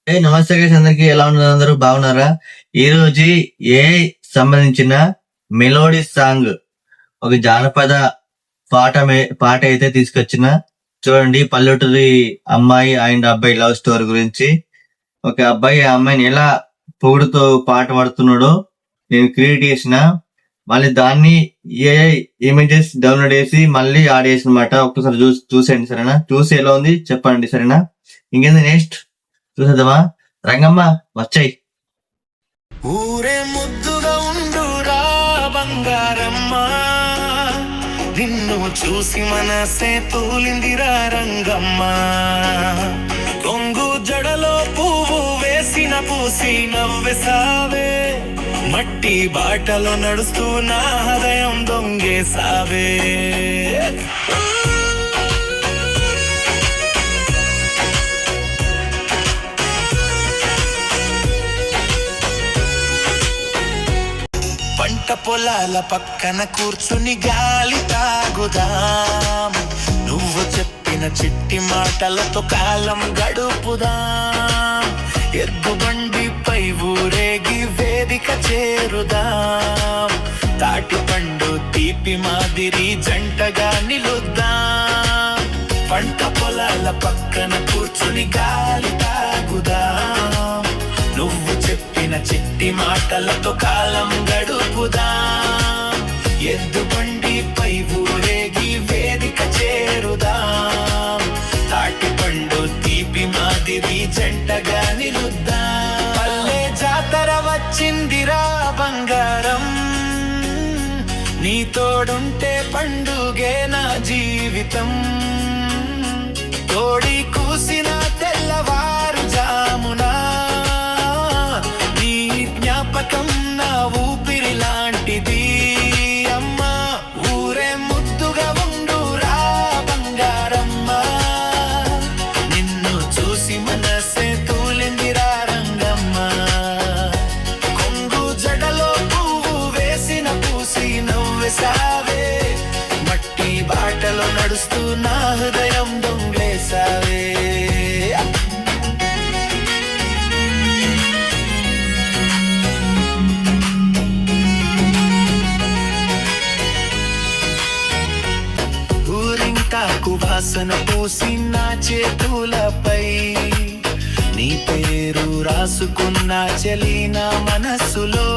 నమస్తే గైస్, అందరికి ఎలా ఉన్నారు? అందరూ బాగున్నారా? ఈ రోజు ఏ సంబంధించిన మెలోడీ సాంగ్, ఒక జానపద పాట అయితే తీసుకొచ్చిన. చూడండి, పల్లెటూరి అమ్మాయి అండ్ అబ్బాయి లవ్ స్టోరీ గురించి. ఒక అబ్బాయి ఆ అమ్మాయిని ఎలా పొగుడుతో పాట పాడుతున్నాడో నేను క్రియేట్ చేసిన. మళ్ళీ దాన్ని ఏ ఇమేజెస్ డౌన్లోడ్ చేసి మళ్ళీ యాడ్ చేసిన అనమాట. ఒక్కసారి చూసేయండి సరేనా? చూసి ఎలా ఉంది చెప్పండి సరేనా? ఇంకేంది నెక్స్ట్ చూసేద్దామా? రంగమ్మ వచ్చాయి. ఊరే ముద్దుగా ఉండురా బంగారమ్మ, నిన్ను చూసి మనసే తూలిందిరా రంగమ్మ. కొంగు జడలో పువ్వు వేసిన పూసి నవ్వెసావే, మట్టి బాటలో నడుస్తూ నా హృదయం దొంగేసావే. పంట పొలాల పక్కన కూర్చుని గాలి తాగుదాం, నువ్వు చెప్పిన చిట్టి మాటలతో కాలం గడుపుదాం. ఎద్దు బండిపై ఊరేగి వేదిక చేరుదాం, తాటి పండు తీపి మాదిరి జంటగా నిలుద్దాం. పంట పొలాల పక్కన కూర్చుని గాలి తాగుదాం, నువ్వు చెప్పిన చిట్టి మాటలతో కాలం గడుపుదాం. ఎద్దు బండిపై ఊరేగి వేదిక చేరుదాం, తాటి పండు తీపి మాదిరి జంటగా నిలుద్దాం. పల్లె జాతర వచ్చిందిరా బంగారం, నీ తోడుంటే పండుగే నా జీవితం. తోడి కూసిన తెల్లవారు జామునా, నీ జ్ఞాపకం నా ఊపిరి లాంటిది అమ్మా. ఊరే ముద్దుగా ఉండురా బంగారమ్మ, నిన్ను చూసి మనసే తూలిందిరా రంగమ్మ. కొంగు జడలో పువ్వు వేసిన పూసి నవ్వెసావే, మట్టి బాటలో నడుస్తూ నా హృదయం దొంగేసావే. ఊరింటాకు వాసన పూసి నా చేతులపై, నీ పేరు రాసుకున్న చెలి నా మనస్సులో.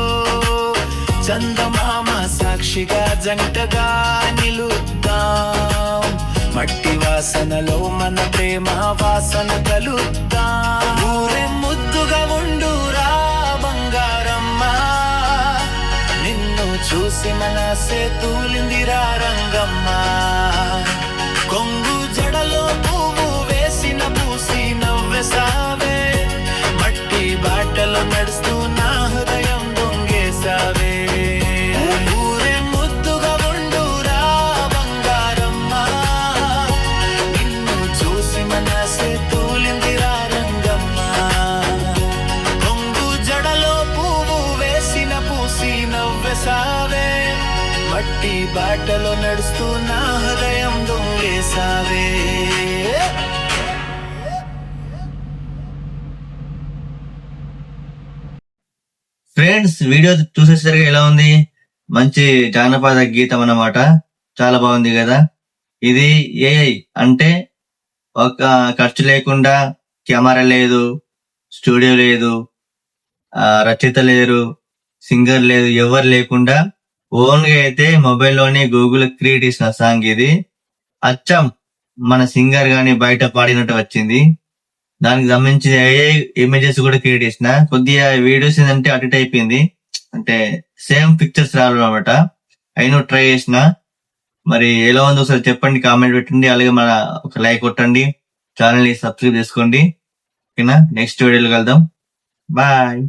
చందమామ సాక్షిగా జంటగా నిలుద్దాం, మట్టి వాసనలో మన ప్రేమ వాసన కలుద్దాం. ఊరే ముద్దుగా ఉండురా బంగారమ్మ, నిన్ను చూసి మనసే తూలిందిరా రంగమ్మ. కొంగు జడలో పువ్వు వేసిన పూసి నవ్వెసావే, మట్టి బాటలో నడుస్తూ నా హృదయం దొంగేసావే. ఊరే ముద్దుగా ఉండురా బంగారమ్మ, నిన్ను చూసి మనసే తూలిందిరా రంగమ్మ. కొంగు జడలో పువ్వు వేసిన పూసి నవ్వెసావే, మట్టి బాటలో నడుస్తూ నా హృదయం దొంగేసావే. ఫ్రెండ్స్, వీడియో చూసేసరికి ఎలా ఉంది? మంచి జానపద గీతం అన్నమాట. చాలా బాగుంది కదా. ఇది ఏఐ అంటే ఒక ఖర్చు లేకుండా, కెమెరా లేదు, స్టూడియో లేదు, రచయిత లేరు, సింగర్ లేదు, ఎవరు లేకుండా ఓన్ గా అయితే మొబైల్లోనే గూగుల్ క్రియేట్ చేసిన సాంగ్ ఇది. అచ్చం మన సింగర్ గాని బయట పాడినట్టు వచ్చింది. దానికి సంబంధించి ఇమేజెస్ కూడా క్రియేట్ చేసిన. కొద్దిగా వీడియోస్ ఏంటంటే అటు ఇటు అయిపోయింది, అంటే సేమ్ పిక్చర్స్ రావడం అనమాట. అయినా ట్రై చేసిన. మరి ఎలా ఉందో ఒకసారి చెప్పండి, కామెంట్ పెట్టండి. అలాగే మన ఒక లైక్ కొట్టండి, ఛానల్ ని సబ్స్క్రైబ్ చేసుకోండి. ఓకేనా? నెక్స్ట్ వీడియోలో కలుద్దాం. బాయ్.